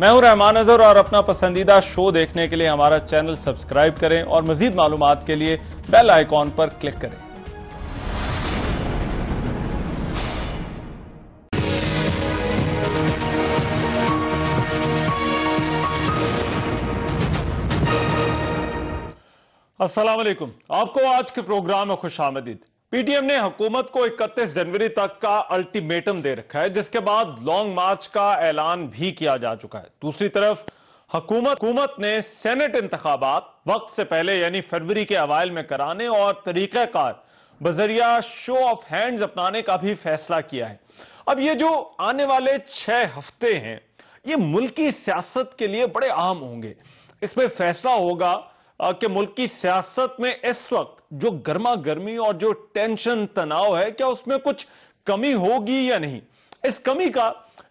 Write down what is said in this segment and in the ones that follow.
मैं हूं रहमान अजहर और अपना पसंदीदा शो देखने के लिए हमारा चैनल सब्सक्राइब करें और मजीद मालूमात के लिए बेल आइकॉन पर क्लिक करें। अस्सलाम वालेकुम, आपको आज के प्रोग्राम में खुशामदीद। पीटीएम ने हुकूमत को 31 जनवरी तक का अल्टीमेटम दे रखा है, जिसके बाद लॉन्ग मार्च का ऐलान भी किया जा चुका है। दूसरी तरफ हुकूमत ने सेनेट इंतखाबात वक्त से पहले यानी फरवरी के अवाइल में कराने और तरीक़ाकार बजरिया शो ऑफ हैंड्स अपनाने का भी फैसला किया है। अब ये जो आने वाले 6 हफ्ते हैं, ये मुल्की सियासत के लिए बड़े अहम होंगे। इसमें फैसला होगा कि मुल्क की सियासत में इस वक्त जो गर्मा गर्मी और जो टेंशन तनाव है, क्या उसमें कुछ कमी होगी या नहीं। इस कमी का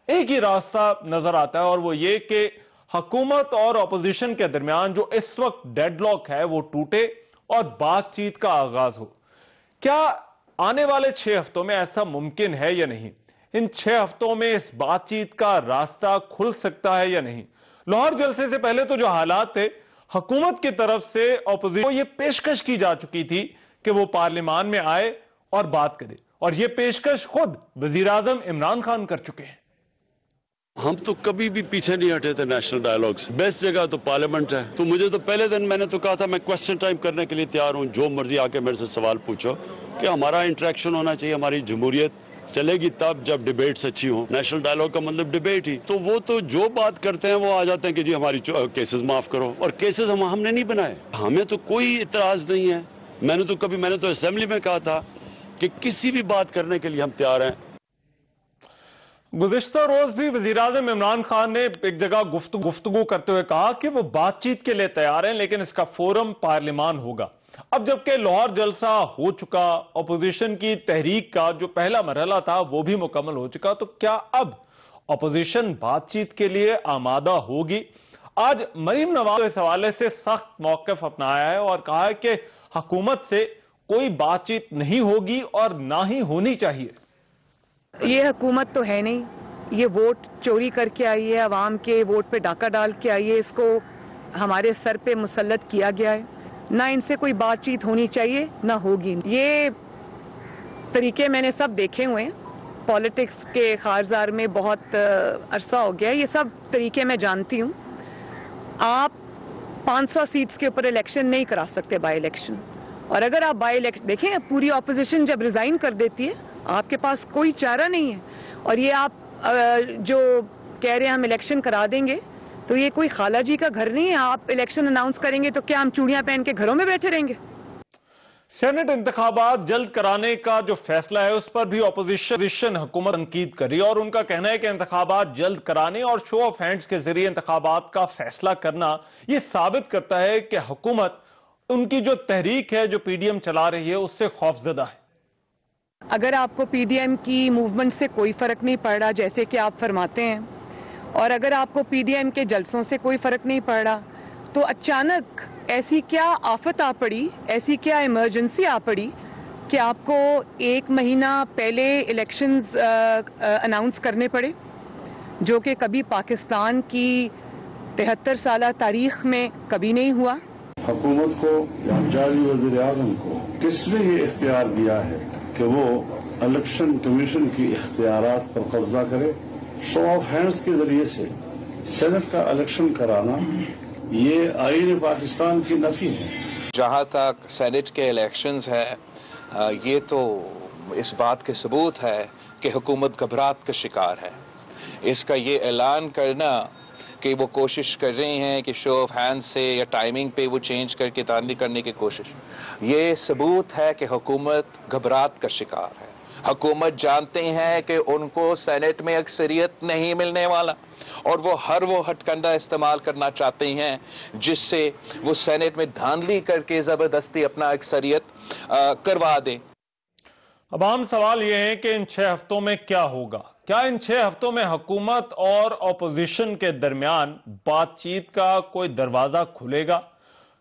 एक ही रास्ता नजर आता है और वो ये कि हुकूमत और अपोजिशन के दरमियान जो इस वक्त डेडलॉक है वो टूटे और बातचीत का आगाज हो। क्या आने वाले 6 हफ्तों में ऐसा मुमकिन है या नहीं? इन 6 हफ्तों में इस बातचीत का रास्ता खुल सकता है या नहीं? लाहौर जलसे से पहले तो जो हालात थे, हुकूमत की तरफ से अपोजिशन को यह पेशकश की जा चुकी थी कि वो पार्लियामान में आए और बात करे, और यह पेशकश खुद वजीर-ए-आज़म इमरान खान कर चुके हैं। हम तो कभी भी पीछे नहीं हटे थे नेशनल डायलॉग से। बेस्ट जगह तो पार्लियामेंट है। तो मुझे तो पहले दिन मैंने तो कहा था मैं क्वेश्चन टाइम करने के लिए तैयार हूँ, जो मर्जी आके मेरे से सवाल पूछो, कि हमारा इंटरेक्शन होना चाहिए। हमारी जमहूरियत चलेगी तब जब डिबेट्स अच्छी हो। नेशनल डायलॉग का मतलब डिबेट ही। तो वो तो जो बात करते हैं वो आ जाते हैं कि जी हमारी केसेस माफ करो, और केसेस हमने नहीं बनाए। हमें तो कोई इतराज नहीं है। मैंने तो असेंबली में कहा था कि किसी भी बात करने के लिए हम तैयार हैं। गुज़िश्ता रोज भी वज़ीर-ए-आज़म इमरान खान ने एक जगह गुफ्तगू करते हुए कहा कि वो बातचीत के लिए तैयार हैं, लेकिन इसका फोरम पार्लियामान होगा। अब जबकि लाहौर जलसा हो चुका, अपोजिशन की तहरीक का जो पहला मरहला था वो भी मुकम्मल हो चुका, तो क्या अब अपोजिशन बातचीत के लिए आमादा होगी? आज मरीम नवाज इस हवाले से सख्त मौक़िफ़ अपनाया है और कहा है कि हुकूमत से कोई बातचीत नहीं होगी और ना ही होनी चाहिए। ये हुकूमत तो है नहीं, ये वोट चोरी करके आई है, अवाम के वोट पे डाका डाल के आई है, इसको हमारे सर पे मुसल्लत किया गया है। ना इनसे कोई बातचीत होनी चाहिए ना होगी। ये तरीके मैंने सब देखे हुए हैं, पॉलिटिक्स के खारजार में बहुत अरसा हो गया है, ये सब तरीके मैं जानती हूँ। आप 500 सीट्स के ऊपर इलेक्शन नहीं करा सकते, बाई इलेक्शन। और अगर आप बाई इलेक्शन देखें, पूरी ऑपोजिशन जब रिज़ाइन कर देती है, आपके पास कोई चारा नहीं है। और ये आप जो कह रहे हैं हम इलेक्शन करा देंगे, तो ये कोई खाला जी का घर नहीं है। आप इलेक्शन अनाउंस करेंगे तो क्या हम चूड़ियां पहन के घरों में बैठे रहेंगे? सेनेट इंतखाबात जल्द कराने का जो फैसला है उस पर भी अपोजिशन हुकूमत तनकीद करी और उनका कहना है कि इंतखाबात जल्द कराने और शो ऑफ हैंड्स के जरिए इंतखाबात का फैसला करना ये साबित करता है कि हुकूमत उनकी जो तहरीक है, जो पीडीएम चला रही है, उससे खौफजदा है। अगर आपको पीडीएम की मूवमेंट से कोई फ़र्क नहीं पड़ रहा, जैसे कि आप फरमाते हैं, और अगर आपको पीडीएम के जलसों से कोई फ़र्क नहीं पड़ रहा, तो अचानक ऐसी क्या आफत आ पड़ी, ऐसी क्या इमरजेंसी आ पड़ी कि आपको 1 महीना पहले इलेक्शंस अनाउंस करने पड़े, जो कि कभी पाकिस्तान की 73 साला तारीख में कभी नहीं हुआ। हुकूमत को या जारी वज़ीर-ए-आज़म को किसने ये इख्तियार दिया है कि वो इलेक्शन कमीशन की इख्तियारात पर कब्जा करे? शो ऑफ हैंड्स के जरिए से सेनेट का इलेक्शन कराना ये आईन पाकिस्तान की नफी है। जहाँ तक सेनेट के इलेक्शंस है, ये तो इस बात के सबूत है कि हुकूमत घबराहट का शिकार है। इसका ये ऐलान करना कि वो कोशिश कर रहे हैं कि शो ऑफ हैंड्स से या टाइमिंग पे वो चेंज करके तानवी करने की कोशिश, ये सबूत है कि हुकूमत घबराहट का शिकार है। हुकूमत जानते हैं कि उनको सेनेट में अक्सरियत नहीं मिलने वाला, और वो हर वो हथकंडा इस्तेमाल करना चाहते हैं जिससे वो सेनेट में धांधली करके ज़बरदस्ती अपना अक्सरियत करवा दें। अब आम सवाल यह है कि इन 6 हफ्तों में क्या होगा? क्या इन 6 हफ्तों में हुकूमत और अपोजिशन के दरमियान बातचीत का कोई दरवाजा खुलेगा?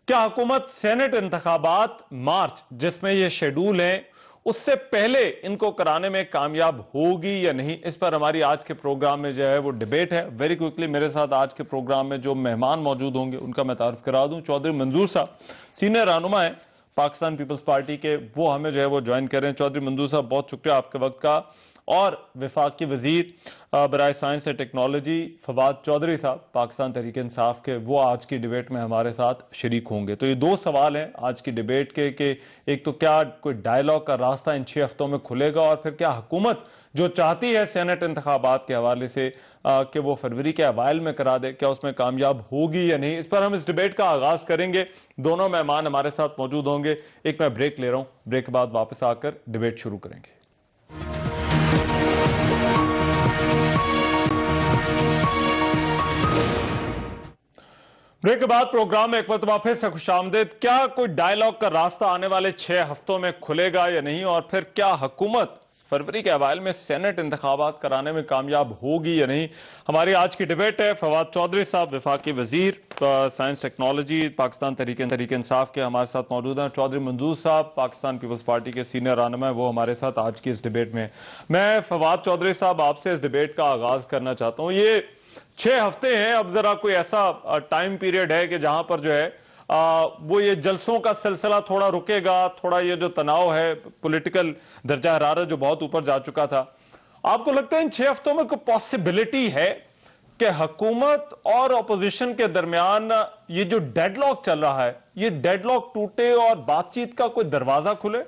क्या हुकूमत सेनेट इंतखाबात मार्च जिसमें ये शेड्यूल है उससे पहले इनको कराने में कामयाब होगी या नहीं, इस पर हमारी आज के प्रोग्राम में जो है वो डिबेट है। वेरी क्विकली मेरे साथ आज के प्रोग्राम में जो मेहमान मौजूद होंगे उनका मैं तारुफ करा दूं। चौधरी मंजूर साहब सीनियर रहनुमा है पाकिस्तान पीपल्स पार्टी के, वो हमें जो है वो ज्वाइन कर रहे हैं। चौधरी मंजूर साहब बहुत शुक्रिया आपके वक्त का। और वफाकी वजीर बराए science and technology Fawad Chaudhry साहब पाकिस्तान तहरीक इंसाफ के, वो आज की डिबेट में हमारे साथ शरीक होंगे। तो ये दो सवाल हैं आज की डिबेट के कि एक तो क्या कोई डायलॉग का रास्ता इन 6 हफ्तों में खुलेगा, और फिर क्या हुकूमत जो चाहती है सेनेट इंतखाबात के हवाले से कि वो फरवरी के अवाइल में करा दे, क्या उसमें कामयाब होगी या नहीं, इस पर हम इस डिबेट का आगाज करेंगे। दोनों मेहमान हमारे साथ मौजूद होंगे। एक मैं ब्रेक ले रहा हूं, ब्रेक के बाद वापस आकर डिबेट शुरू करेंगे। ब्रेक के बाद प्रोग्राम में एक मरतबा फिर से खुशामदीद। क्या कोई डायलॉग का रास्ता आने वाले 6 हफ्तों में खुलेगा या नहीं, और फिर क्या हुकूमत फरवरी के अवाइल में सेनेट इंतखाबात कराने में कामयाब होगी या नहीं, हमारी आज की डिबेट है। फवाद चौधरी साहब वफाकी वजीर साइंस टेक्नोलॉजी पाकिस्तान तहरीक इंसाफ के हमारे साथ मौजूद हैं। चौधरी मंजूर साहब पाकिस्तान पीपल्स पार्टी के सीनियर रहनुमा है, वो हमारे साथ आज की इस डिबेट में। मैं फवाद चौधरी साहब आपसे इस डिबेट का आगाज करना चाहता हूँ। ये 6 हफ्ते हैं, अब जरा कोई ऐसा टाइम पीरियड है कि जहां पर जो है वो ये जलसों का सिलसिला थोड़ा रुकेगा, थोड़ा ये जो तनाव है पॉलिटिकल दर्जा हरारत जो बहुत ऊपर जा चुका था, आपको लगता है इन 6 हफ्तों में कोई पॉसिबिलिटी है कि हुकूमत और अपोजिशन के दरमियान ये जो डेडलॉक चल रहा है, ये डेडलॉक टूटे और बातचीत का कोई दरवाजा खुले?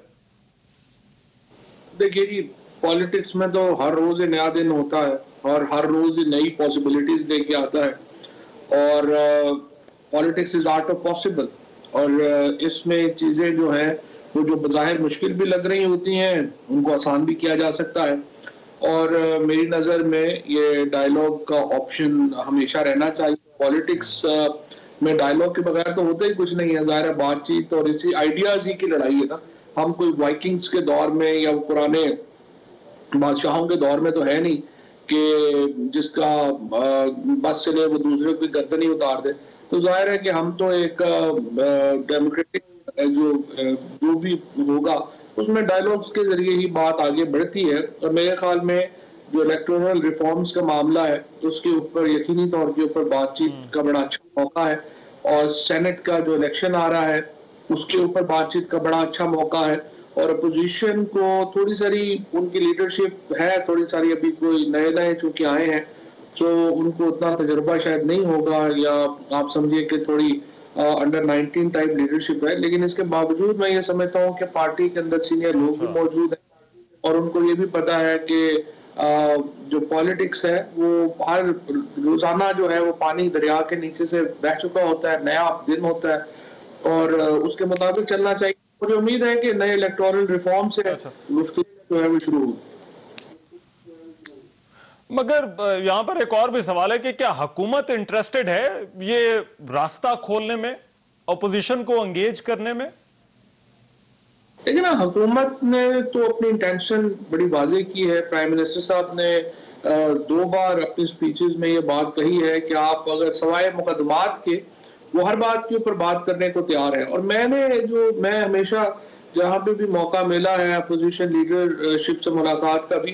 देखिए जी, पॉलिटिक्स में तो हर रोज नया दिन होता है और हर रोज नई पॉसिबिलिटीज लेके आता है, और politics is art of possible. और इसमें चीजें जो है वो जो बज़ाहिर मुश्किल भी लग रही होती हैं, उनको आसान भी किया जा सकता है। और मेरी नज़र में ये डायलॉग का ऑप्शन हमेशा रहना चाहिए। पॉलिटिक्स में डायलॉग के बगैर तो होता ही कुछ नहीं है, ज़ाहिर है बातचीत और इसी आइडियाज ही की लड़ाई है ना। हम कोई वाइकिंग्स के दौर में या पुराने बादशाहों के दौर में तो है नहीं कि जिसका बस चले वो दूसरे की गर्दन ही उतार दे। तो जाहिर है कि हम तो एक डेमोक्रेटिक जो भी होगा उसमें डायलॉग्स के जरिए ही बात आगे बढ़ती है। और मेरे ख्याल में जो इलेक्टोरल रिफॉर्म्स का मामला है उसके ऊपर यकीनी तौर के ऊपर बातचीत का बड़ा अच्छा मौका है, और सेनेट का जो इलेक्शन आ रहा है उसके ऊपर बातचीत का बड़ा अच्छा मौका है। और अपोजिशन को थोड़ी सारी उनकी लीडरशिप है, थोड़ी सारी अभी कोई नए चूंकि आए हैं तो उनको उतना तजुर्बा शायद नहीं होगा, या आप समझिए कि थोड़ी अंडर 19 टाइप लीडरशिप है। लेकिन इसके बावजूद मैं ये समझता हूँ कि पार्टी के अंदर सीनियर लोग भी मौजूद हैं और उनको ये भी पता है कि जो पॉलिटिक्स है वो हर रोजाना जो है वो पानी दरिया के नीचे से बह चुका होता है, नया दिन होता है और उसके मुताबिक चलना चाहिए। मुझे उम्मीद है कि नए इलेक्टोरल रिफॉर्म से गुफ्तगू जो है वो शुरू होगी। मगर यहां पर एक और भी सवाल है कि क्या हुकूमत इंटरेस्टेड है ये रास्ता खोलने में, अपोजिशन को एंगेज करने में? लेकिन ना हुकूमत ने तो अपनी इंटेंशन बड़ी वाज़ेह की है। प्राइम मिनिस्टर साहब ने 2 बार अपनी स्पीचेस में ये बात कही है कि आप अगर सवाए मुकदमात के वो हर बात के ऊपर बात करने को तैयार है। और मैं हमेशा जहां पे भी मौका मिला है अपोजिशन लीडरशिप से मुलाकात का भी,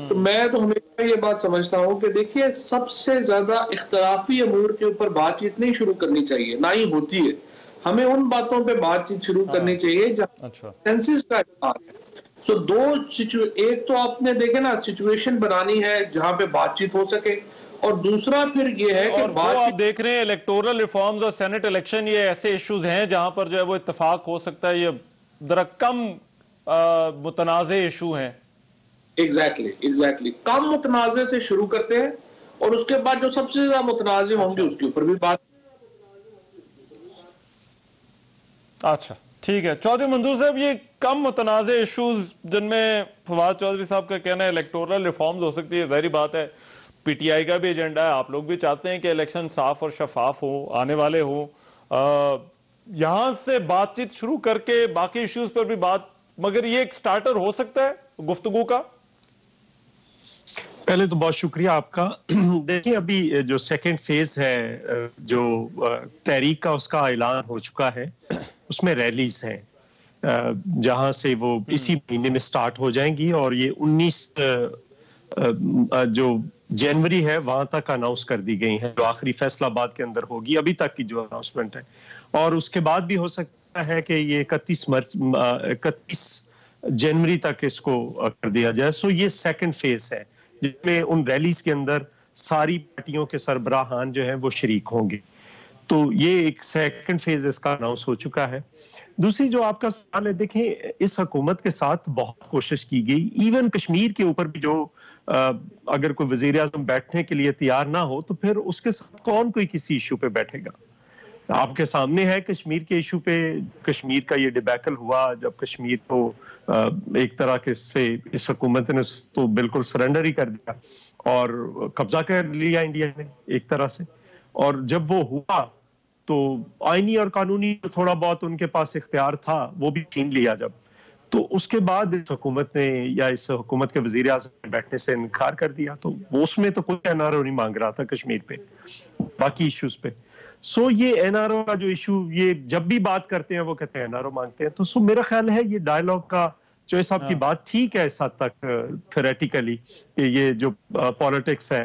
तो मैं तो हमेशा ये बात समझता हूँ कि देखिए सबसे ज्यादा इख्तलाफी अमूर के ऊपर बातचीत नहीं शुरू करनी चाहिए, ना ही होती है। हमें उन बातों पे बातचीत शुरू करनी चाहिए जहाँ सेंसिस का इख्तियार है। सो एक तो आपने देखे ना सिचुएशन बनानी है जहां पे बातचीत हो सके, और दूसरा फिर ये है कि आप देख रहे हैं इलेक्टोरल रिफॉर्म्स और सेनेट इलेक्शन, ये ऐसे इश्यूज हैं जहां पर जो है वो इत्तेफाक हो सकता है, ये जरा कम मुतनाज़े इशू हैं। एग्जैक्टली कम मुतनाज़े से शुरू करते हैं और उसके बाद जो सबसे ज्यादा मुतनाज़े होंगे उसके ऊपर भी बात। अच्छा ठीक है चौधरी मंजूर साहब, ये कम मुतनाज़े इशूज जिनमें फवाद चौधरी साहब का कहना है इलेक्टोरल रिफॉर्म्स हो सकती है, जाहिर बात है पीटीआई का भी एजेंडा है, आप लोग भी चाहते हैं कि इलेक्शन साफ और शफाफ हो, आने वाले हो, यहां से बातचीत शुरू करके बाकी इश्यूज पर भी बात, मगर ये एक स्टार्टर हो सकता है गुफ्तगू का? पहले तो बहुत शुक्रिया आपका। देखिए अभी जो सेकंड फेज है जो तहरीक का उसका ऐलान हो चुका है, उसमें रैलीज हैं। जहां से वो इसी महीने में स्टार्ट हो जाएंगी और ये 19 जो जनवरी है वहां तक अनाउंस कर दी गई है, जो आखिरी फैसलाबाद के अंदर होगी अभी तक की जो अनाउंसमेंट है। और उसके बाद भी हो सकता है कि ये 31 जनवरी तक इसको कर दिया जाए। सो ये सेकंड फेज है जिसमें उन रैलीज के अंदर सारी पार्टियों के सरबराहान जो है वो शरीक होंगे। तो ये एक सेकंड फेज इसका अनाउंस हो चुका है। दूसरी जो आपका सवाल है, देखें इस हुकूमत के साथ बहुत कोशिश की गई, इवन कश्मीर के ऊपर भी जो अगर कोई वजीर आजम बैठने के लिए तैयार ना हो तो फिर उसके साथ कौन कोई किसी इशू पे बैठेगा। आपके सामने है कश्मीर के इशू पे, कश्मीर का ये डिबैकल हुआ जब कश्मीर को एक तरह के से इस हुकूमत ने तो बिल्कुल सरेंडर ही कर दिया और कब्जा कर लिया इंडिया ने एक तरह से। और जब वो हुआ तो आईनी और कानूनी थोड़ा बहुत उनके पास इख्तियार था वो भी छीन लिया जब, तो उसके बाद इस हुकूमत ने या इस हुकूमत के वजीर आज़म ने बैठने से इनकार कर दिया। तो वो उसमें तो कोई एनआरओ नहीं मांग रहा था कश्मीर पे, बाकी इश्यूज पे। सो ये एनआरओ का जो इशू, ये जब भी बात करते हैं वो कहते हैं एनआरओ मांगते हैं। तो सो मेरा ख्याल है ये डायलॉग का जो साहब की बात ठीक है इस हद तक थ्योरेटिकली, ये जो पॉलिटिक्स है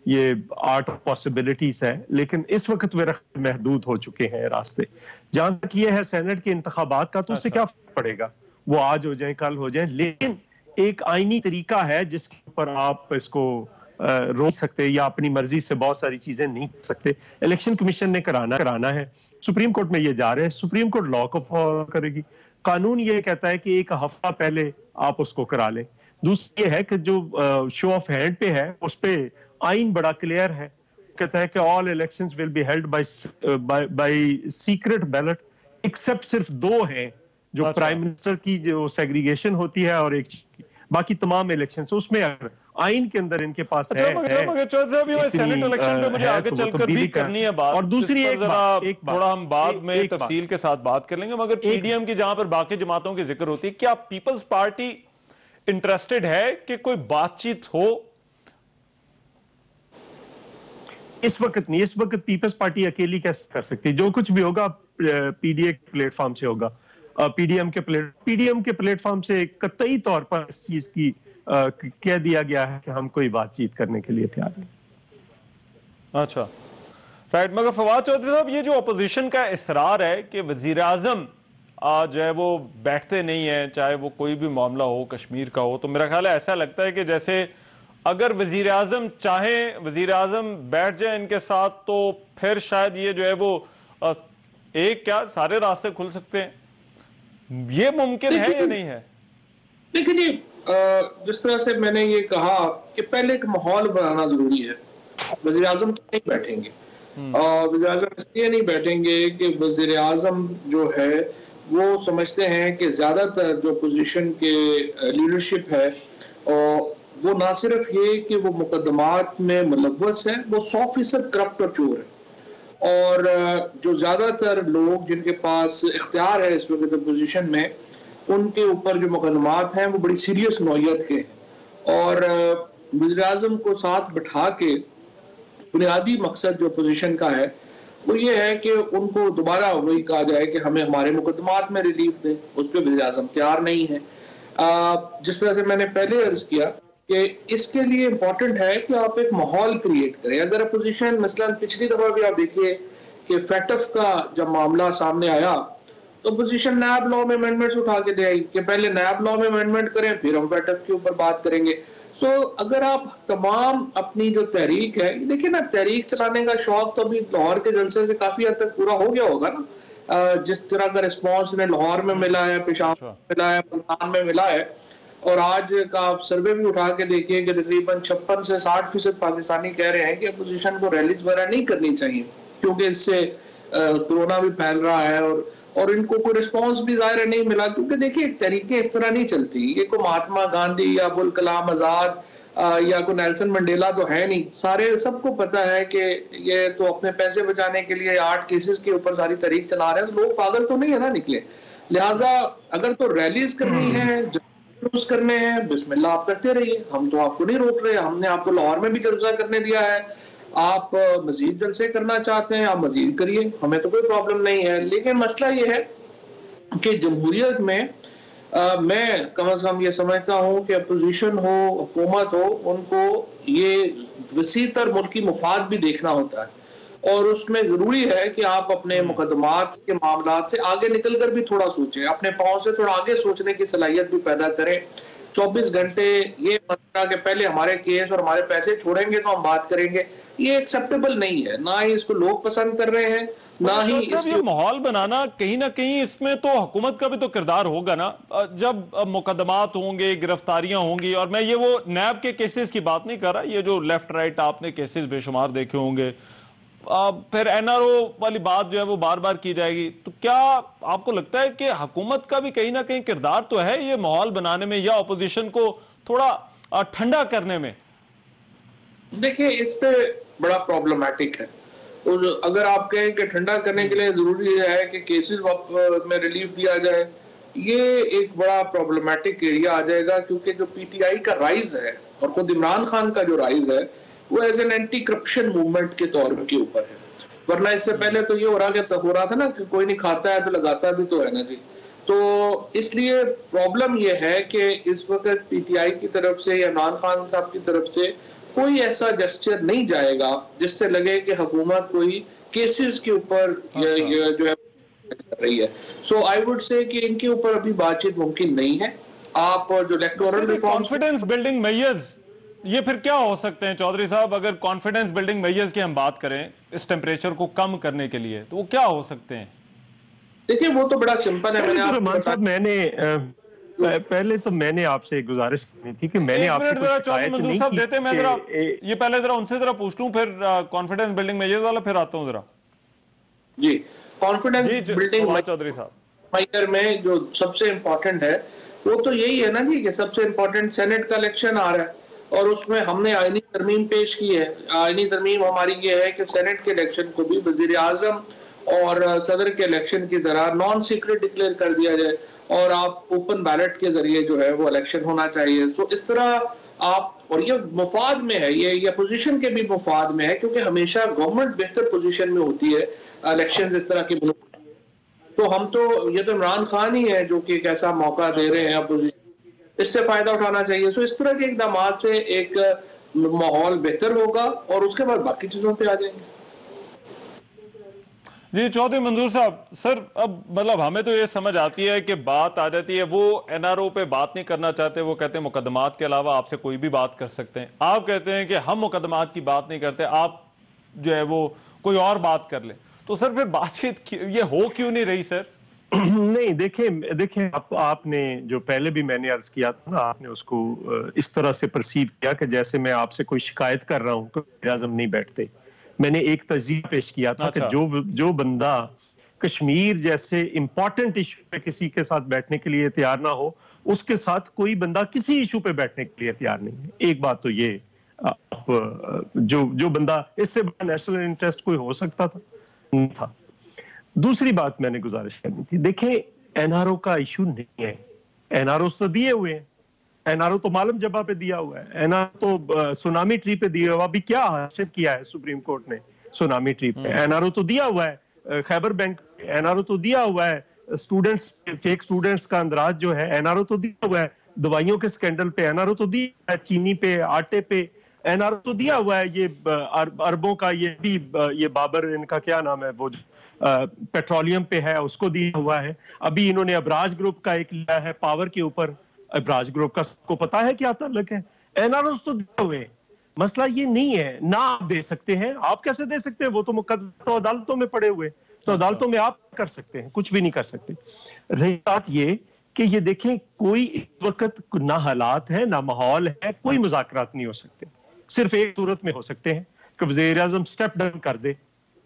ये आर्ट ऑफ पॉसिबिलिटीज है, लेकिन इस वक्त मेरा महदूद हो चुके हैं रास्ते। जहां तक ये है सेनेट के इंतखाबात का, तो उससे क्या फर्क पड़ेगा, वो आज हो जाए कल हो जाए, लेकिन एक आईनी तरीका है जिसके ऊपर आप इसको रोक सकते या अपनी मर्जी से बहुत सारी चीजें नहीं कर सकते। इलेक्शन कमीशन ने कराना है, सुप्रीम कोर्ट में ये जा रहे हैं, सुप्रीम कोर्ट लॉ को फॉलो करेगी। कानून ये कहता है कि एक हफ्ता पहले आप उसको करा लें। दूसरी ये है कि जो शो ऑफ हैंड पे है उस पे आइन बड़ा क्लियर है, कहता है कि all elections will be held by secret ballot, except सिर्फ दो हैं जो प्राइम मिनिस्टर की जो सेग्रीगेशन होती है और एक बाकी तमाम इलेक्शंस उसमें अगर आइन के अंदर इनके पास है सेनेट इलेक्शन पे मुझे आगे चलकर भी करनी है बात। और दूसरी एक बात थोड़ा हम बाद में तफसील के साथ बात कर लेंगे, मगर पीडीएम की जहां पर बाकी जमातों की जिक्र होती है, क्या पीपल्स पार्टी इंटरेस्टेड है कि कोई बातचीत हो? इस वक्त नहीं, इस वक्त पीपल्स पार्टी अकेली कैसे कर सकती है? जो कुछ भी होगा पीडीए के प्लेटफॉर्म से होगा, पीडीएम के प्लेटफॉर्म से कतई तौर पर इस चीज की कह दिया गया है कि हम कोई बातचीत करने के लिए तैयार नहीं। अच्छा, राइट। मगर फवाद चौधरी साहब, ये जो अपोजिशन का इसरार है कि वजीर आजम जो है वो बैठते नहीं है, चाहे वो कोई भी मामला हो कश्मीर का हो, तो मेरा ख्याल है ऐसा लगता है कि जैसे अगर वजीर आजम चाहे वजीर आजम बैठ जाए इनके साथ तो फिर शायद ये जो है वो एक क्या सारे रास्ते खुल सकते हैं। ये मुमकिन है या नहीं है? देखिए, जिस तरह से मैंने ये कहा कि पहले एक माहौल बनाना जरूरी है। वजीर आजम नहीं बैठेंगे, वजीर आजम इसलिए नहीं बैठेंगे कि वजीर आजम जो है वो समझते हैं कि ज्यादातर जो पोजीशन के लीडरशिप है और वो ना सिर्फ ये कि वो मुकदमात में मुलव्वस है, वो 100% करप्ट और चोर है। और जो ज्यादातर लोग जिनके पास इख्तियार है इस वक्त पोजीशन में, उनके ऊपर जो मुकदमात हैं वो बड़ी सीरियस नौयत के हैं। और वज़ीर आज़म को साथ बिठा के बुनियादी मकसद जो पोजीशन का है वो ये है कि उनको दोबारा वही कहा जाए कि हमें हमारे मुकदमात में रिलीफ दें। उस पर वज़ीर आज़म तैयार नहीं है। जिस तरह से मैंने पहले अर्ज किया कि इसके लिए इम्पोर्टेंट है कि आप एक माहौल क्रिएट करें। अगर अपोजिशन मसलन पिछली दफा भी आप देखिए कि फैटफ का जब मामला सामने आया तो अपोजिशन नैब लॉ में अमेंडमेंट्स उठा के दे आई कि पहले नैब लॉ में अमेंडमेंट करें फिर हम फैटफ के ऊपर बात करेंगे। सो अगर आप तमाम अपनी जो तहरीक है, देखिए ना, तहरीक चलाने का शौक तो अभी लाहौर के जलसे से काफी हद तक पूरा हो गया होगा ना। जिस तरह का रिस्पॉन्स ने लाहौर में मिला है, पेशावर में मिला है, मुल्तान में मिला है, और आज का आप सर्वे भी उठा के देखिए कि तकरीबन 56 से 60% पाकिस्तानी कह रहे हैं कि अपोजिशन को रैलीज वगैरह नहीं करनी चाहिए क्योंकि इससे कोरोना भी फैल रहा है। और इनको कोई रिस्पॉन्स भी ज़ाहिर नहीं मिला क्योंकि देखिए तरीके इस तरह नहीं चलती। ये कोई महात्मा गांधी या अबुल कलाम आज़ाद या कोई नेल्सन मंडेला तो है नहीं। सारे सबको पता है कि ये तो अपने पैसे बचाने के लिए 8 केसेस के ऊपर सारी तरीक चला रहे हैं। तो लोग पागल तो नहीं है ना निकले। लिहाजा अगर तो रैलीज करनी है, करने हैं, बिस्मिल्लाह आप करते रहिए, हम तो आपको नहीं रोक रहे। हमने आपको लाहौर में भी जलसा करने दिया है, आप मजीद जलसे करना चाहते हैं आप मजीद करिए, हमें तो कोई प्रॉब्लम नहीं है। लेकिन मसला ये है कि जमहूरियत में मैं कम से कम ये समझता हूँ कि अपोजिशन हो, हुकूमत हो, उनको ये वसीतर मुल्की मुफाद भी देखना होता है और उसमें जरूरी है कि आप अपने मुकदमात के मामलात से आगे निकल कर भी थोड़ा सोचें, अपने पाँव से थोड़ा आगे सोचने की सलाहियत भी पैदा करें। 24 घंटे ये मतलब कि पहले हमारे केस और हमारे पैसे छोड़ेंगे तो हम बात करेंगे, ये एक्सेप्टेबल नहीं है। ना ही इसको लोग पसंद कर रहे हैं, ना ही ये माहौल बनाना कहीं ना कहीं इसमें तो हुकूमत का भी तो किरदार होगा ना। जब मुकदमात होंगे, गिरफ्तारियां होंगी, और मैं ये वो नैब के केसेस की बात नहीं कर रहा, ये जो लेफ्ट राइट आपने केसेस बेशुमार देखे होंगे, फिर एनआरओ वाली बात जो है वो बार बार की जाएगी, तो क्या आपको लगता है कि हुकूमत का भी कहीं ना कहीं किरदार तो है ये माहौल बनाने में या अपोजिशन को थोड़ा ठंडा करने में? देखिए, इस पे बड़ा प्रॉब्लमेटिक है। तो अगर आप कहें कि ठंडा करने के लिए जरूरी है कि केसेस में रिलीफ दिया जाए, ये एक बड़ा प्रॉब्लमेटिक एरिया आ जाएगा, क्योंकि जो पीटीआई का राइज है और खुद इमरान खान का जो राइज है वो as an anti corruption movement के तौर के ऊपर है। वरना इससे पहले तो ये हो रहा था ना कि कोई नहीं खाता है तो लगाता भी तो है ना जी। तो इसलिए प्रॉब्लम ये है कि इस वक्त पीटीआई की तरफ से या इमरान खान साहब की तरफ से कोई ऐसा जेस्चर नहीं जाएगा जिससे लगे कि हुकूमत कोई केसेस के ऊपर जो है कर रही है। सो आई वुड से कि इनके ऊपर अभी बातचीत मुमकिन नहीं है। आप जो electoral reforms, confidence building measures, ये फिर क्या हो सकते हैं चौधरी साहब? अगर कॉन्फिडेंस बिल्डिंग मेजर्स की हम बात करें इस टेम्परेचर को कम करने के लिए, तो वो क्या हो सकते हैं? देखिए, वो तो बड़ा सिंपल है। पहले तो मैंने आपसे गुजारिश की थी कि मैंने आपसे कुछ शिकायत नहीं की। देते मैं जरा ये पहले जरा उनसे जरा पूछ लूं, फिर कॉन्फिडेंस बिल्डिंग मेजर्स वाला फिर आता हूं जरा। जी, कॉन्फिडेंस बिल्डिंग चौधरी साहब मेजर में जो सबसे इंपॉर्टेंट है वो तो यही है ना जी कि सबसे इंपॉर्टेंट सेनेट का इलेक्शन आ रहा है और उसमें हमने आईनी तरमीम पेश की है। आईनी तरमीम हमारी ये है कि सेनेट के इलेक्शन को भी वजीर आजम और सदर के इलेक्शन की तरह नॉन सीक्रेट डिक्लेयर कर दिया जाए और आप ओपन बैलेट के जरिए जो है वो इलेक्शन होना चाहिए। तो इस तरह आप, और ये मुफाद में है, ये पोजीशन के भी मुफाद में है, क्योंकि हमेशा गवर्नमेंट बेहतर पोजीशन में होती है इलेक्शन इस तरह की। तो हम तो, ये तो इमरान खान ही है जो कि एक ऐसा मौका दे रहे हैं अपोजिशन, इससे फायदा उठाना चाहिए। सो इस तरह के इकदाम से एक माहौल बेहतर होगा और उसके बाद बाकी चीजों पे आ जाएंगे। जी चौधरी मंजूर साहब, सर अब मतलब हमें तो ये समझ आती है कि बात आ जाती है, वो एनआरओ पे बात नहीं करना चाहते, वो कहते हैं मुकदमात के अलावा आपसे कोई भी बात कर सकते हैं। आप कहते हैं कि हम मुकदमात की बात नहीं करते, आप जो है वो कोई और बात कर ले। तो सर फिर बातचीत ये हो क्यों नहीं रही सर? नहीं, देखें आपने जो पहले भी मैंने अर्ज किया था ना, आपने उसको इस तरह से परसीव किया कि जैसे मैं आपसे कोई शिकायत कर रहा हूं कि आजम नहीं बैठते। मैंने एक तजदीद पेश किया था कि जो बंदा कश्मीर जैसे इंपॉर्टेंट इशू पे किसी के साथ बैठने के लिए तैयार ना हो, उसके साथ कोई बंदा किसी इशू पे बैठने के लिए तैयार नहीं है। एक बात तो ये, जो बंदा, इससे बड़ा नेशनल इंटरेस्ट कोई हो सकता था? नहीं था। दूसरी बात मैंने गुजारिश करनी थी, देखें एनआरओ का इशू नहीं है, एनआरओ तो दिए हुए हैं, एनआरओ तो मालूम जगह पे दिया हुआ है, एनआरओ तो सुनामी ट्री पे दिया हुआ। अभी क्या हासिल किया है सुप्रीम कोर्ट ने सुनामी ट्री पे? एनआरओ तो दिया हुआ है, खैबर बैंक एनआरओ तो दिया हुआ है, स्टूडेंट्स, फेक स्टूडेंट्स का अंदराज जो है एनआरओ तो दिया हुआ है, दवाइयों के स्कैंडल पे एनआरओ तो दिया है, चीनी पे, आटे पे एनआरओ तो दिया हुआ है, ये अरबों का ये बाबर, इनका क्या नाम है, वो पेट्रोलियम पे है, उसको दिया हुआ है। अभी इन्होंने अबराज ग्रुप का एक लिया है पावर के ऊपर, अबराज ग्रुप का सबको पता है क्या ताल्लुक है। एनआरओ तो दिए हुए। मसला ये नहीं है ना आप दे सकते हैं, आप कैसे दे सकते हैं? वो तो मुकदमे तो अदालतों में पड़े हुए, तो अदालतों में आप कर सकते हैं, कुछ भी नहीं कर सकते। रही बात ये कि ये देखें, कोई इस वक्त ना हालात है ना माहौल है, कोई मुज़ाकरात नहीं हो सकते। सिर्फ एक सूरत में हो सकते हैं कि वज़ीर आज़म स्टेप डाउन कर दे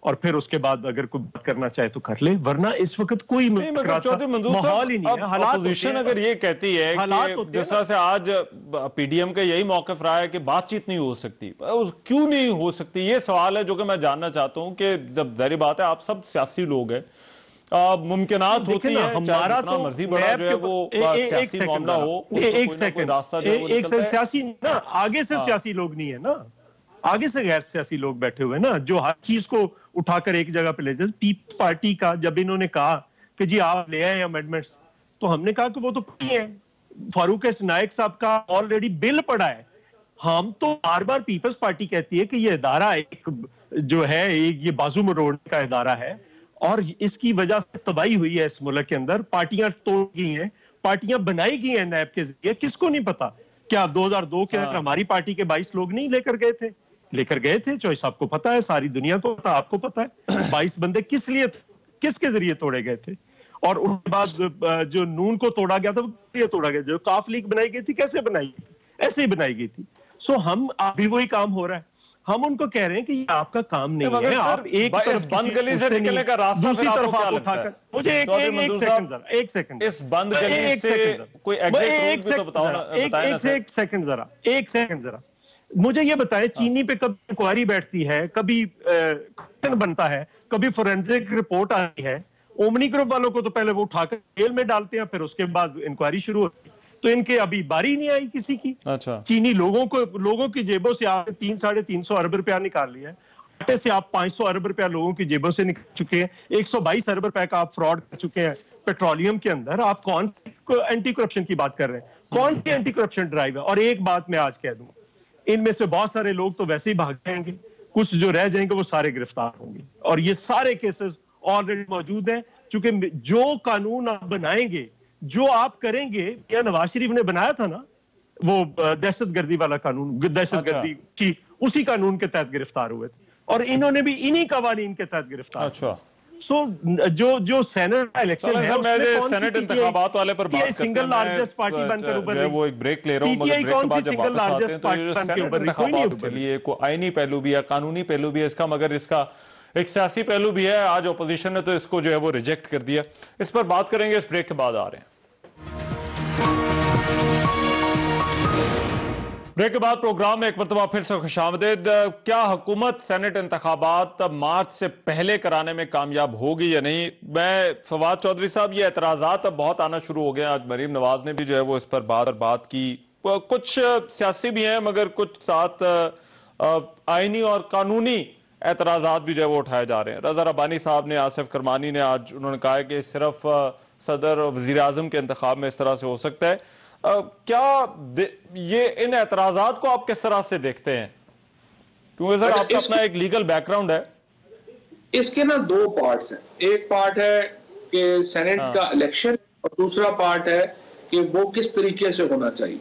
और फिर उसके बाद अगर कोई बात करना चाहे तो कर ले, वरना इस वक्त कोई माहौल ही नहीं है। हालात अपोजिशन अगर ये कहती है कि जिस तरह से आज पीडीएम का यही मौक़िफ़ रहा है कि बातचीत नहीं हो सकती, क्यों नहीं हो सकती? ये सवाल है जो कि मैं जानना चाहता हूं कि जब जाहिर बात है आप सब सियासी लोग हैं, मुमकिनात होती है हमारा तो मर्जी बड़ा जो है वो सियासी मामला हो, एक सेकंड सियासी ना, आगे से सियासी लोग नहीं है ना, आगे से गैर सियासी लोग बैठे हुए ना, जो हर चीज को उठाकर एक जगह पे ले जाए। पीपल्स पार्टी का जब इन्होंने कहा कि जी आप ले आए अमेंडमेंट्स, तो हमने कहा कि वो तो पड़ी है, फारूक एस नायक साहब का ऑलरेडी बिल पड़ा है। हम तो बार बार पीपल्स पार्टी कहती है कि ये इदारा एक जो है ये बाजू मरोड़ने का इदारा है और इसकी वजह से तबाही हुई है इस मुल्क के अंदर। पार्टियां तोड़ गई हैं, पार्टियां बनाई गई हैं नैब के जरिए। किसको नहीं पता? क्या 2002 के अंदर हमारी पार्टी के 22 लोग नहीं लेकर गए थे? लेकर गए थे। चॉइस आपको पता है, सारी दुनिया को पता, आपको पता है 22 बंदे किस लिए, किसके जरिए तोड़े गए थे। और उसके बाद जो नून को तोड़ा गया था वो किस लिए तोड़ा गया? जो काफ लीग बनाई गई थी, कैसे बनाई गई थी? ऐसे ही बनाई गई थी। सो हम अभी वही काम हो रहा है। हम उनको कह रहे हैं कि ये आपका काम नहीं है। आप एक तरफ बंद गली से निकलने का रास्ता दूसरी तरफ आप उठाकर, मुझे एक सेकंड जरा, एक सेकंड, इस बंद गली से कोई एक सेकंड जरा, एक सेकंड जरा, मुझे ये बताएं, चीनी पे कभी इंक्वायरी बैठती है, कभी बनता है, कभी फोरेंसिक रिपोर्ट आती है। ओमनी ग्रुप वालों को तो पहले वो उठाकर जेल में डालते हैं, फिर उसके बाद इंक्वायरी शुरू होती है। तो इनके अभी बारी नहीं आई किसी की। अच्छा, चीनी लोगों की जेबों से आपने 300-350 अरब रुपया निकाल लिया है। आटे से आप 500 अरब रुपया लोगों की जेबों से निकाल चुके हैं। 122 अरब रुपए का आप फ्रॉड कर चुके हैं पेट्रोलियम के अंदर। आप कौन एंटी करप्शन की बात कर रहे हैं? कौन सी एंटी करप्शन ड्राइव है? और एक बात मैं आज कह दूं, इनमें से बहुत सारे लोग तो वैसे ही भाग जाएंगे, कुछ जो रह जाएंगे वो सारे गिरफ्तार होंगे। और ये सारे केसेस ऑलरेडी मौजूद हैं, क्योंकि जो कानून आप बनाएंगे, जो आप करेंगे, क्या नवाज शरीफ ने बनाया था ना वो दहशतगर्दी वाला कानून, दहशतगर्दी की, उसी कानून के तहत गिरफ्तार हुए थे और इन्होंने भी इन्हीं कवानीन के तहत गिरफ्तार। अच्छा, सो जो सेनेट इलेक्शन है, सेनेट इंतखाबात वाले पर बात सिंगल लार्जेस्ट पार्टी बनकर उभर, वो एक ब्रेक ले रहा हूं, पीटीआई कौन सी सिंगल लार्जेस्ट पार्टी बनकर उभर रही? कोई नहीं उभर। चलिए, कोई आईनी पहलू भी है, कानूनी पहलू भी है इसका, मगर इसका एक सियासी पहलू भी है। आज ऑपोजिशन ने तो इसको जो है वो रिजेक्ट कर दिया। इस पर बात करेंगे, इस ब्रेक के बाद आ रहे हैं। ब्रेक के बाद प्रोग्राम में एक मरतबा फिर से खुशामदीद। क्या हुकूमत सेनेट इंतखाबात मार्च से पहले कराने में कामयाब होगी या नहीं? मैं फवाद चौधरी साहब, ये एतराज़ात अब बहुत आना शुरू हो गए। आज मरीम नवाज ने भी जो है वो इस पर बात की। कुछ सियासी भी हैं, मगर कुछ साथ आईनी और कानूनी एतराज़ात भी जो है वो उठाए जा रहे हैं। रजा रब्बानी साहब ने, आसिफ करमानी ने, आज उन्होंने कहा है कि सिर्फ सदर और वज़ीर आज़म के इंतखाब में इस तरह से हो सकता है। क्या ये इन एतराज़ात को आप किस तरह से देखते हैं? क्योंकि सर आपका अपना एक लीगल बैकग्राउंड है। इसके ना दो पार्ट्स हैं। एक पार्ट है कि सेनेट का इलेक्शन और दूसरा पार्ट है कि वो किस तरीके से होना चाहिए।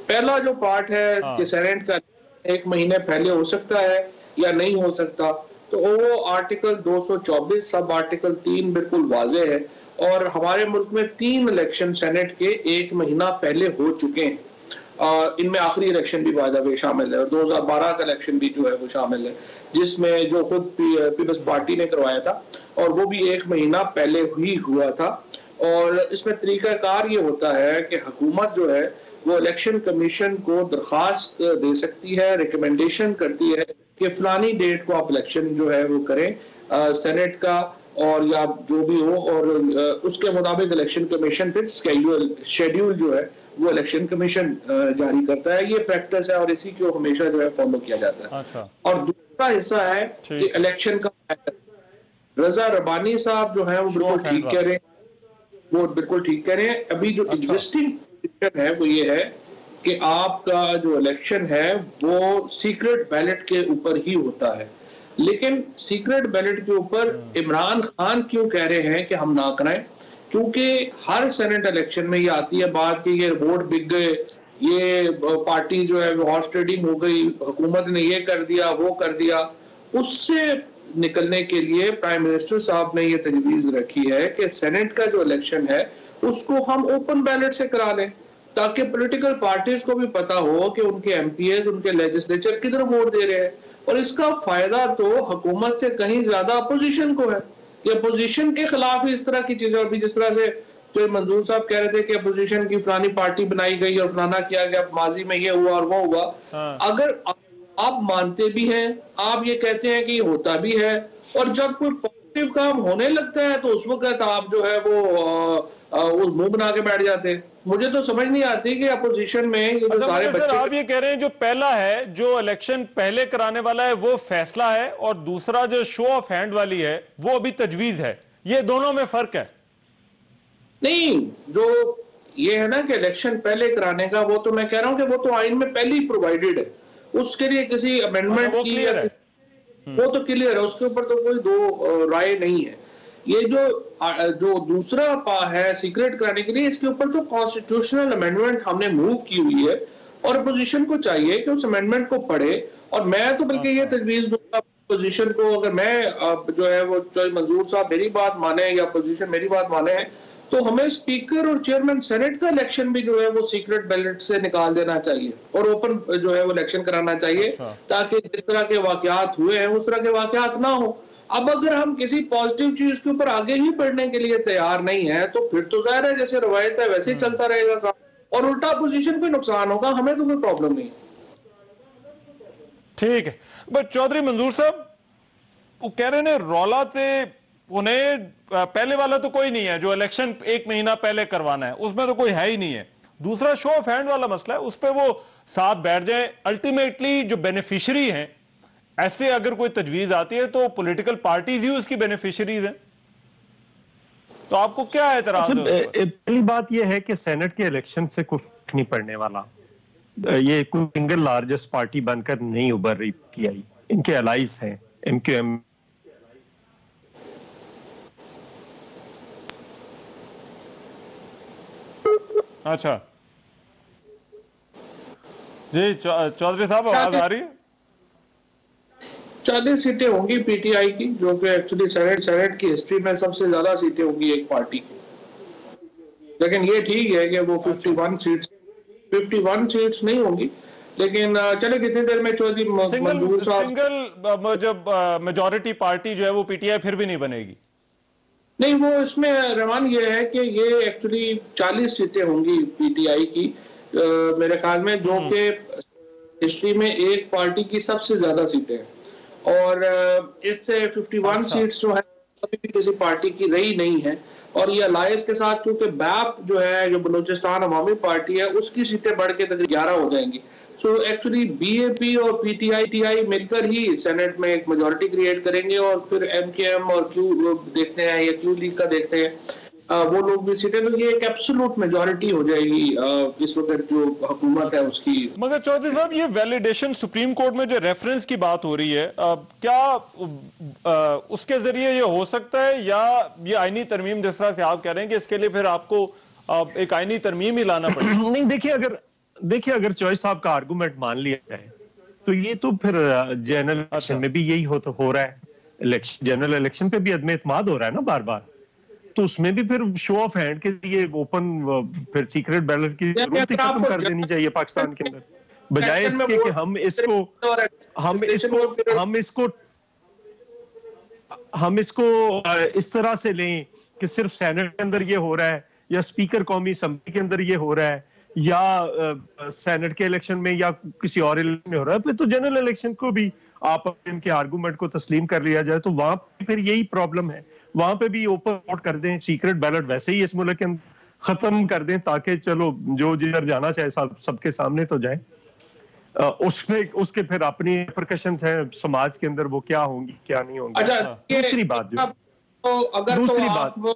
पहला जो पार्ट है कि सेनेट का 1 महीने पहले हो सकता है या नहीं हो सकता, तो वो आर्टिकल 224 सब आर्टिकल 3 बिल्कुल वाज़ेह है। और हमारे मुल्क में 3 इलेक्शन सेनेट के 1 महीना पहले हो चुके हैं। इनमें आखिरी इलेक्शन भी वादा में शामिल है और 2012 का इलेक्शन भी जो है वो शामिल है, जिसमें जो खुद पीपल्स पार्टी ने करवाया था और वो भी 1 महीना पहले ही हुआ था। और इसमें तरीकाकार ये होता है कि हुकूमत जो है वो इलेक्शन कमीशन को दरख्वास्त दे सकती है, रिकमेंडेशन करती है कि फलानी डेट को आप इलेक्शन जो है वो करें सेनेट का और या जो भी हो, और उसके मुताबिक इलेक्शन कमीशन फिर शेड्यूल जो है वो इलेक्शन कमीशन जारी करता है। ये प्रैक्टिस है और इसी को हमेशा जो है फॉलो किया जाता है। अच्छा। और दूसरा हिस्सा है कि इलेक्शन का रजा रब्बानी साहब जो है वो बिल्कुल ठीक कह रहे हैं, वो बिल्कुल ठीक कह रहे हैं। अभी जो एग्जिस्टिंग सिस्टम है वो ये है कि आपका जो इलेक्शन है वो सीक्रेट बैलेट के ऊपर ही होता है। लेकिन सीक्रेट बैलेट के ऊपर इमरान खान क्यों कह रहे हैं कि हम ना कराएं? क्योंकि हर सेनेट इलेक्शन में ये आती है बात कि ये वोट बिक गए, ये पार्टी जो है हॉर्स ट्रेडिंग हो गई, हुकूमत ने ये कर दिया वो कर दिया। उससे निकलने के लिए प्राइम मिनिस्टर साहब ने ये तजवीज़ रखी है कि सेनेट का जो इलेक्शन है उसको हम ओपन बैलेट से करा लें, ताकि पॉलिटिकल पार्टीज को भी पता हो कि उनके एमपीएस, उनके लेजिस्लेचर किधर वोट दे रहे हैं। और इसका फायदा तो हुकूमत से कहीं ज्यादा अपोजिशन को है। ये अपोजिशन के खिलाफ ही इस तरह की चीजें, अभी जिस तरह से जो मंजूर साहब कह रहे थे कि अपोजिशन की फलानी पार्टी बनाई गई और फलाना किया गया, माजी में ये हुआ और वो हुआ। अगर आप मानते भी हैं, आप ये कहते हैं कि ये होता भी है, और जब कोई पॉजिटिव काम होने लगता है तो उस वक्त आप जो है वो मुंह बना के बैठ जाते हैं। मुझे तो समझ नहीं आती कि अपोजिशन में ये जो सारे बच्चे, आप ये कह रहे हैं जो पहला है, जो इलेक्शन पहले कराने वाला है वो फैसला है, और दूसरा जो शो ऑफ हैंड वाली है वो अभी तजवीज है। ये दोनों में फर्क है। नहीं, जो ये है ना कि इलेक्शन पहले कराने का, वो तो मैं कह रहा हूँ कि वो तो आइन में पहले ही प्रोवाइडेड है, उसके लिए किसी अमेंडमेंट की वो तो क्लियर है, उसके ऊपर तो कोई दो राय नहीं है। ये जो दूसरा पा है सीक्रेट कराने के लिए, इसके ऊपर तो कॉन्स्टिट्यूशनल अमेंडमेंट हमने मूव की हुई है और अपोजिशन को चाहिए कि उस अमेंडमेंट को पढ़े। और मैं तो बल्कि ये तजवीज दूंगा अपोजिशन को, अगर मैं जो है वो चाहे मंजूर साहब मेरी बात माने या अपोजिशन मेरी बात माने, तो हमें स्पीकर और चेयरमैन सेनेट का इलेक्शन भी जो है वो सीक्रेट बैलेट से निकाल देना चाहिए और ओपन जो है वो इलेक्शन कराना चाहिए। अच्छा। ताकि जिस तरह के वाकयात हुए हैं उस तरह के वाकयात ना हो। अब अगर हम किसी पॉजिटिव चीज के ऊपर आगे ही बढ़ने के लिए तैयार नहीं है तो फिर तो जाहिर है जैसे रवायत है वैसे ही चलता रहेगा काम, और उल्टा अपोजिशन को नुकसान होगा, हमें तो कोई प्रॉब्लम नहीं। ठीक है, बट चौधरी मंजूर साहब वो कह रहे ने रौला थे उन्हें पहले वाला तो कोई नहीं है, जो इलेक्शन 1 महीना पहले करवाना है उसमें तो कोई है ही नहीं है। दूसरा शो ऑफ हैंड वाला मसला है, उस पर वो साथ बैठ जाए। अल्टीमेटली जो बेनिफिशियरी हैं, ऐसे अगर कोई तजवीज आती है तो पॉलिटिकल पार्टीज ही उसकी बेनिफिशियरीज हैं, तो आपको क्या एतराज है? पहली बात यह है कि सेनेट के इलेक्शन से कुछ नहीं पड़ने वाला। ये कोई सिंगल लार्जेस्ट पार्टी बनकर नहीं उभर रही पीटीआई, इनके अलाइज हैं एमक्यूएम। अच्छा जी, चौधरी साहब आवाज आ रही है? 40 सीटें होंगी पीटीआई की, जो कि एक्चुअली सेनेट की हिस्ट्री में सबसे ज्यादा सीटें होंगी एक पार्टी की। लेकिन ये ठीक है कि वो 51 सीट्स नहीं होंगी, लेकिन चले कितनी देर में चौधरी मंजूर साहब सिंगल जब मेजॉरिटी पार्टी जो है वो पीटीआई फिर भी नहीं बनेगी। नहीं, वो इसमें रहमान ये है कि ये एक्चुअली 40 सीटें होंगी पीटीआई की मेरे ख्याल में, जो कि हिस्ट्री में एक पार्टी की सबसे ज्यादा सीटें हैं। और इससे 51 सीट्स जो है कभी भी किसी पार्टी की रही नहीं है। और ये अलायंस के साथ क्योंकि बैप जो है, जो बलूचिस्तान अवामी पार्टी है, उसकी सीटें बढ़ के तक 11 हो जाएंगी। सो एक्चुअली बीएपी और पीटीआई मिलकर ही सेनेट में एक मेजॉरिटी क्रिएट करेंगे, और फिर एमकेएम और क्यू देखते हैं या क्यू लीग का देखते हैं, वो लोग भी सीटें, तो ये एक एब्सोल्यूट मेजॉरिटी हो जाएगी इस वक्त जो हुकूमत है उसकी। मगर चौधरी साहब, ये वैलिडेशन सुप्रीम कोर्ट में जो रेफरेंस की बात हो रही है, क्या उसके जरिए ये हो सकता है, या ये आईनी तरमीम जिस तरह से आप कह रहे हैं कि इसके लिए फिर आपको एक आईनी तरमीम ही लाना पड़ेगा? नहीं, देखिए अगर चॉइस साहब का आर्गुमेंट मान लिया जाए तो ये तो फिर जनरल इलेक्शन में भी यही हो रहा है। जनरल इलेक्शन पे भी अदम एतमाद हो रहा है ना बार बार, तो उसमें भी फिर शो ऑफ हैंड के लिए ओपन फिर सीक्रेट बैलेट की जरूरत ही खत्म कर देनी चाहिए पाकिस्तान के अंदर, बजाय इसके कि हम इसको इस तरह से लें कि सिर्फ सेनेट के अंदर ये हो रहा है, या स्पीकर कौमी असेंबली के अंदर ये हो रहा है, या सेनेट के इलेक्शन में या किसी और इलेक्शन में हो रहा है। फिर तो जनरल इलेक्शन को भी आप इनके आर्गुमेंट को तस्लीम कर लिया जाए, तो वहां पे फिर यही प्रॉब्लम है। वहां पे भी ओपन वोट कर दें, सीक्रेट बैलेट वैसे ही इस मुल्क के अंदर खत्म कर दें, ताकि चलो जो जिधर जाना चाहे सबके सामने तो जाए। उसके फिर अपनी रिपरकशंस हैं समाज के अंदर, वो क्या होंगी क्या नहीं होंगी। अच्छा, दूसरी बात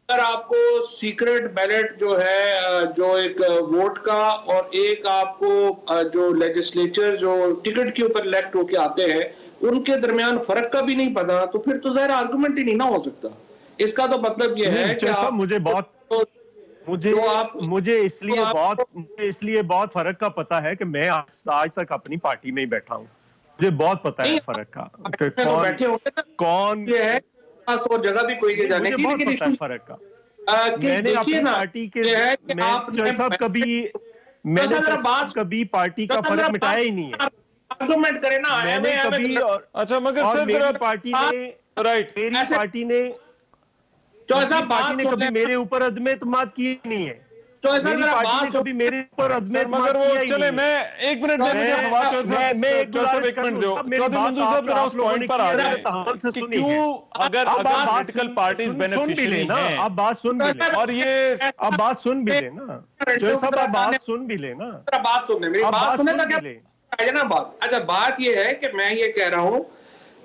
अगर आपको सीक्रेट बैलेट जो है, जो एक वोट का और एक आपको जो लेजिस्लेचर जो टिकट के ऊपर इलेक्ट होके आते हैं, उनके दरमियान फर्क का भी नहीं पता, तो फिर तो ज़ाहिर आर्गुमेंट ही नहीं ना हो सकता। इसका तो मतलब ये है कि मुझे इसलिए बहुत फर्क का पता है कि मैं आज तक अपनी पार्टी में ही बैठा हूँ, मुझे बहुत पता है फर्क का। कौन है और जगह भी कोई जाने की, लेकिन फर्क का मैंने अपनी पार्टी के कभी पार्टी का फर्क मिटाया ही नहीं है। आर्गुमेंट करे ना, मैंने कभी अच्छा, मगर मेरी पार्टी ने कभी मेरे ऊपर अदम एतमाद की नहीं है। मेरी पार्टी ने कभी मेरे ऊपर अदम एतमाद किया ही नहीं। चले, मैं एक मिनट दो, उस पॉइंट पर आ जाए कि क्यों अगर पॉलिटिकल पार्टीज बेनिफिशियरी हैं, आप बात सुन भी लेना, और ये अब बात सुन भी लेना, जो सब आप बात सुन भी लेना, बात सुनने मेरी बात सुनने तक है ना बात। अच्छा, बात ये है कि मैं ये कह रहा हूं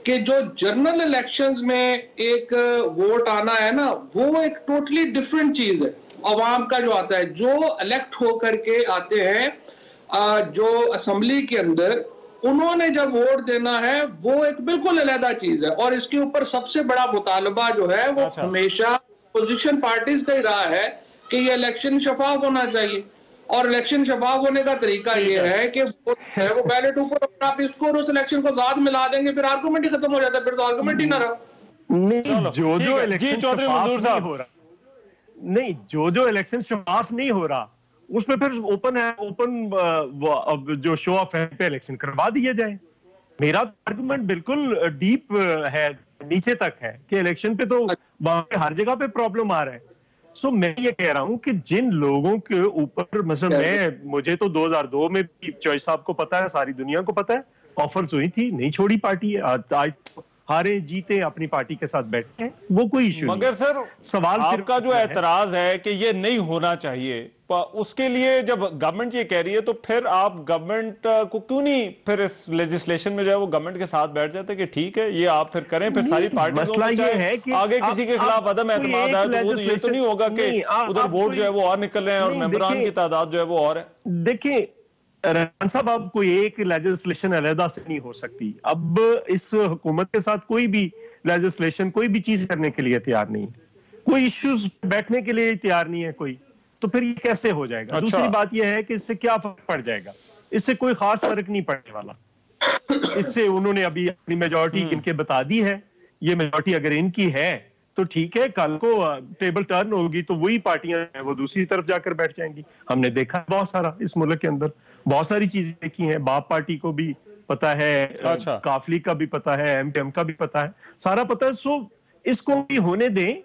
कि जो जनरल इलेक्शंस में एक वोट आना है ना, वो एक टोटली डिफरेंट चीज है। अवाम का जो आता है, जो इलेक्ट होकर के आते हैं जो असेंबली के अंदर, उन्होंने जब वोट देना है वो एक बिल्कुल अलग चीज है। और इसके ऊपर सबसे बड़ा मुतालबा जो है वो हमेशा पोजीशन पार्टीज का ही रहा है कि ये इलेक्शन शफाफ होना चाहिए। और इलेक्शन शफाफ होने का तरीका ये है कि वो बैलेट ऊपर, आप इसको और उस इलेक्शन को साथ मिला देंगे, फिर आर्गुमेंट ही खत्म हो जाता है, फिर तो आर्गुमेंट ही ना रहा। नहीं, जो इलेक्शन चौधरी मंजूर साहब हो रहा, नहीं, जो इलेक्शन शफाफ नहीं हो रहा उसमें फिर ओपन जो शो ऑफ हैंड पे इलेक्शन करवा दिया जाए। मेरा आर्गुमेंट बिल्कुल डीप है, नीचे तक है कि इलेक्शन पे तो हर जगह पे प्रॉब्लम आ रहा है। सो मैं ये कह रहा हूं कि जिन लोगों के ऊपर, मतलब मुझे तो 2002 में भी चॉइस साहब को पता है, सारी दुनिया को पता है, ऑफर्स हुई थी, नहीं छोड़ी पार्टी है, आज हारे जीते अपनी पार्टी के साथ बैठे हैं, वो कोई इशू नहीं। मगर सर सवाल आपका जो एतराज है कि ये नहीं होना चाहिए, उसके लिए जब गवर्नमेंट ये कह रही है तो फिर आप गवर्नमेंट को क्यों नहीं फिर इस लेजिस्लेशन में जो है वो गवर्नमेंट के साथ बैठ जाते कि ठीक है ये आप फिर करें, फिर सारी पार्टी। मसला ये है कि आगे किसी के खिलाफ अदम एतमाद है तो वो ये तो नहीं होगा कि उधर वोट जो है वो और निकल रहे हैं और मेंबरान की तादाद जो है वो और है। देखिए रहमान साहब, अब कोई एक लेजिस्लेशन अलहदा से नहीं हो सकती। अब इस हुकूमत के साथ कोई भी लेजिस्लेशन, कोई भी चीज करने के लिए तैयार नहीं, कोई इश्यूज बैठने के लिए तैयार नहीं है कोई, तो फिर ये कैसे हो जाएगा? अच्छा। दूसरी बात यह है कि इससे क्या फर्क पड़ जाएगा? इससे कोई खास फर्क नहीं पड़ने वाला। इससे उन्होंने अभी अपनी मेजॉरिटी इनके बता दी है, ये मेजॉरिटी अगर इनकी है तो ठीक है, कल को टेबल टर्न होगी तो वही पार्टियां हैं वो दूसरी तरफ जाकर बैठ जाएंगी। हमने देखा बहुत सारा इस मुल्क के अंदर, बहुत सारी चीजें देखी हैं। बाप पार्टी को भी पता है, अच्छा। काफली का भी पता है, एमटीएम का भी पता है, सारा पता है। सो इसको भी होने दें।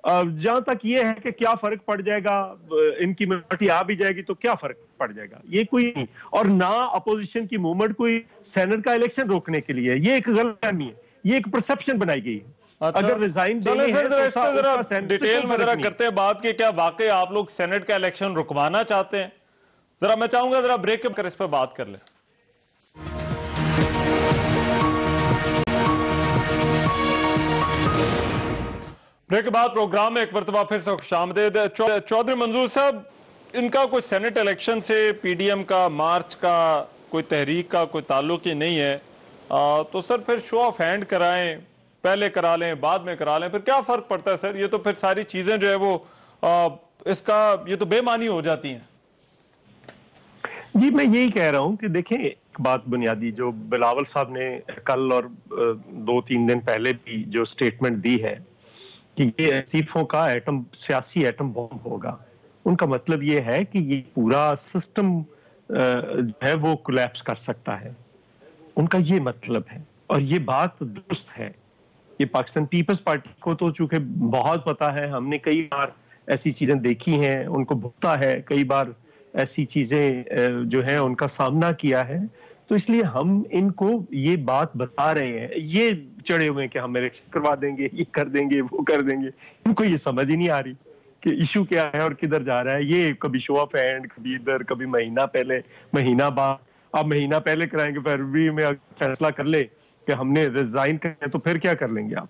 जहां तक ये है कि क्या फर्क पड़ जाएगा, इनकी मेजॉरिटी आ भी जाएगी तो क्या फर्क पड़ जाएगा, ये कोई नहीं। और ना अपोजिशन की मूवमेंट कोई सेनेट का इलेक्शन रोकने के लिए, ये एक गलतफहमी है, ये एक परसेप्शन बनाई गई है। अच्छा। अगर रिजाइन देने हैं तो जरा डिटेल में जरा करते हैं बात कि क्या वाकई आप लोग सेनेट का इलेक्शन रुकवाना चाहते हैं? जरा मैं चाहूंगा जरा ब्रेक कर इस पर बात कर ले। ब्रेक के बाद प्रोग्राम में एक मरतबा फिर से खुशामदीद। चौधरी मंजूर साहब, इनका कोई सेनेट इलेक्शन से पीडीएम का, मार्च का, कोई तहरीक का कोई ताल्लुक ही नहीं है, तो सर फिर शो ऑफ हैंड कराएं, पहले करा लें बाद में करा लें, फिर क्या फर्क पड़ता है सर? ये तो फिर सारी चीजें जो है वो इसका ये तो बेमानी हो जाती हैं। जी मैं यही कह रहा हूं कि देखें, एक बात बुनियादी जो बिलावल साहब ने कल और 2-3 दिन पहले भी जो स्टेटमेंट दी है कि ये इस्तीफों का सियासी एटम बॉम्ब होगा, उनका मतलब ये है कि ये पूरा सिस्टम है वो कोलैप्स कर सकता है, उनका ये मतलब है। और ये बात दुरुस्त है। ये पाकिस्तान पीपल्स पार्टी को तो चूंकि बहुत पता है, हमने कई बार ऐसी चीजें देखी हैं, उनको भुगता है, कई बार ऐसी चीजें जो है उनका सामना किया है, तो इसलिए हम इनको ये बात बता रहे हैं। ये चढ़े हुए हैं कि हम इलेक्शन करवा देंगे, ये कर देंगे, वो कर देंगे। इनको ये समझ ही नहीं आ रही कि इशू क्या है और किधर जा रहा है। ये कभी शो ऑफ हैंड, कभी इधर, कभी महीना पहले, महीना बाद। अब महीना पहले कराएंगे, फरवरी में फैसला कर ले कि हमने रिजाइन करना है, तो फिर क्या कर लेंगे आप?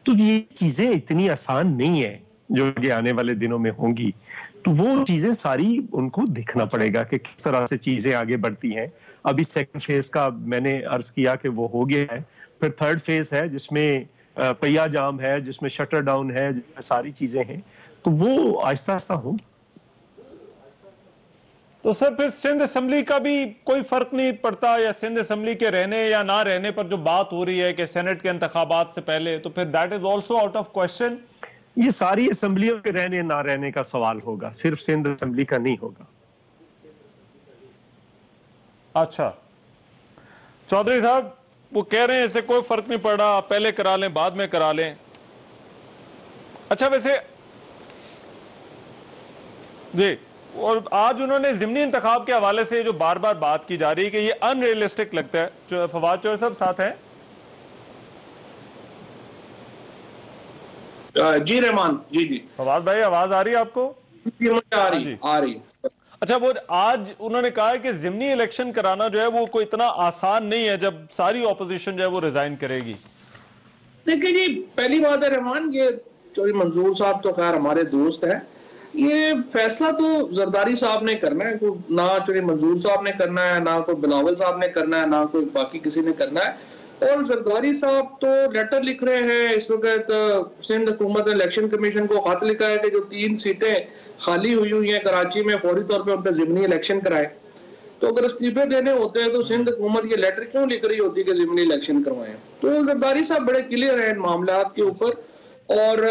तो ये चीजें इतनी आसान नहीं है जो आगे आने वाले दिनों में होंगी। तो वो चीजें सारी उनको देखना पड़ेगा कि किस तरह से चीजें आगे बढ़ती हैं। अभी सेकंड फेज का मैंने अर्ज किया कि वो हो गया है, फिर थर्ड फेज है जिसमें पहिया जाम है, जिसमें शटर डाउन है, जिसमें सारी चीजें हैं, तो वो आहिस्ता आहिस्ता हो। तो सर फिर सिंध असेंबली का भी कोई फर्क नहीं पड़ता, या सिंध असेंबली के रहने या ना रहने पर जो बात हो रही है कि सेनेट के इंतखाबात से पहले, तो फिर that is also out of question. ये सारी असेंबलियों के रहने ना रहने का सवाल होगा, सिर्फ सिंध असेंबली का नहीं होगा। अच्छा चौधरी साहब, वो कह रहे हैं इससे कोई फर्क नहीं पड़ रहा, पहले करा लें बाद में करा लें। अच्छा वैसे जी, और आज उन्होंने ज़िमनी इंतखाब के हवाले से जो बार बार बात की जा रही है कि ये अनरियलिस्टिक लगता है। जो फवाद चौधरी साहब साथ हैं? जी रहमान जी। जी फवाद भाई, आवाज आ रही है आपको? आ रही। अच्छा, वो आज उन्होंने कहा है कि ज़िमनी इलेक्शन कराना जो है वो कोई इतना आसान नहीं है जब सारी ऑपोजिशन जो है वो रिजाइन करेगी। देखिए जी, पहली बात है रहमान, ये चौधरी मंजूर साहब तो खैर हमारे दोस्त हैं, ये फैसला तो जरदारी साहब ने करना है, ना चौधरी मंजूर साहब ने करना है, ना कोई बिलावल साहब ने करना है, ना कोई बाकी किसी ने करना है। और जरदारी साहब तो लेटर लिख रहे हैं इस वक्त, सिंध हुकूमत ने इलेक्शन कमीशन को खत लिखा है कि जो 3 सीटें खाली हुई हैं कराची में, फौरी तौर पर उन पर ज़िमनी इलेक्शन कराए। तो अगर इस्तीफे देने होते हैं तो सिंध हुकूमत ये लेटर क्यों लिख रही होती है कि ज़िमनी इलेक्शन करवाएं? तो जरदारी साहब बड़े क्लियर हैं इन मामलात के ऊपर, और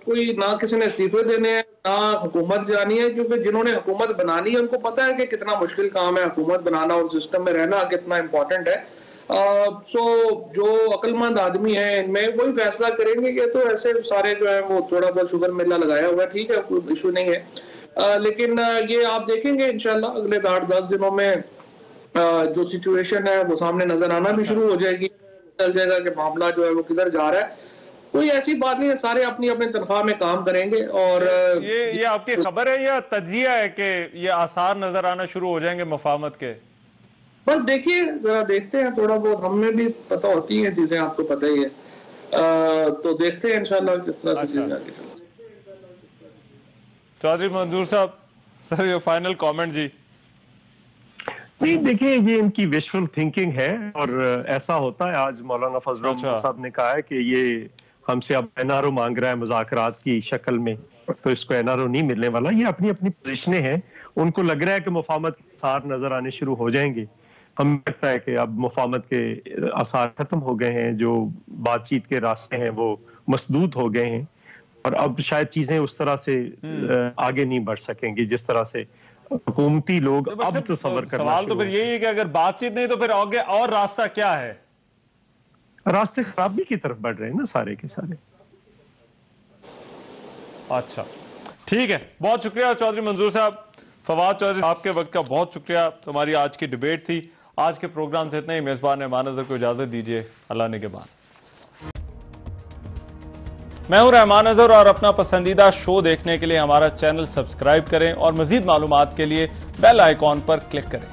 कोई ना किसी ने इस्तीफे देने हैं ना हुकूमत जानी है, क्योंकि जिन्होंने हुकूमत बनानी है उनको पता है कि कितना मुश्किल काम है हुकूमत बनाना और सिस्टम में रहना कितना इंपॉर्टेंट है। सो जो अक्लमंद आदमी है इनमें वही फैसला करेंगे कि तो ऐसे सारे जो है वो थोड़ा बहुत शुगर मेला लगाया हुआ है, ठीक है, कोई इशू नहीं है। लेकिन ये आप देखेंगे इंशाल्लाह अगले 8-10 दिनों में जो सिचुएशन है वो सामने नजर आना भी शुरू हो जाएगी, चल जाएगा कि मामला जो है वो किधर जा रहा है। कोई ऐसी बात नहीं है, सारे अपनी अपनी तनख्वाह में काम करेंगे। और ये आपकी खबर है या तज्जिया है कि ये आसार नजर आना शुरू हो जाएंगे मफाहमत के? बस देखिए, जरा देखते हैं, थोड़ा बहुत हमें भी पता होती है चीजें, आपको पता ही है। तो देखते हैं इंशाल्लाह किस तरह से चीजें आगे चलती हैं। चौधरी मंजूर साहब, सर ये फाइनल कमेंट जी। नहीं, देखिए ये इनकी विशुअल थिंकिंग है और ऐसा होता है। आज मौलाना फजल साहब ने कहा है कि ये हमसे अब एनआरओ मांग रहा है मुज़ाकरात की शक्ल में, तो इसको एनआरओ नहीं मिलने वाला। ये अपनी अपनी पोजीशनें हैं, उनको लग रहा है कि मुफाहमत के आसार नजर आने शुरू हो जाएंगे। हमें लगता है कि अब मुफाहमत के आसार खत्म हो गए हैं, जो बातचीत के रास्ते हैं वो मसदूद हो गए हैं और अब शायद चीजें उस तरह से आगे नहीं बढ़ सकेंगी जिस तरह से हुकूमती लोग अब तस्वर करना। सवाल तो फिर यही है कि अगर बातचीत नहीं तो फिर आगे और रास्ता क्या है? रास्ते खराबी की तरफ बढ़ रहे हैं ना सारे के सारे। अच्छा, ठीक है, बहुत शुक्रिया चौधरी मंजूर साहब। फवाद चौधरी, आपके वक्त का बहुत शुक्रिया। हमारी आज की डिबेट थी। आज के प्रोग्राम से इतना ही। मेजबान रहमान अज़हर को इजाजत दीजिए। अल्लाह निगहबान। मैं हूं रहमान अज़हर और अपना पसंदीदा शो देखने के लिए हमारा चैनल सब्सक्राइब करें और मजीद मालूमात के लिए बेल आइकॉन पर क्लिक करें।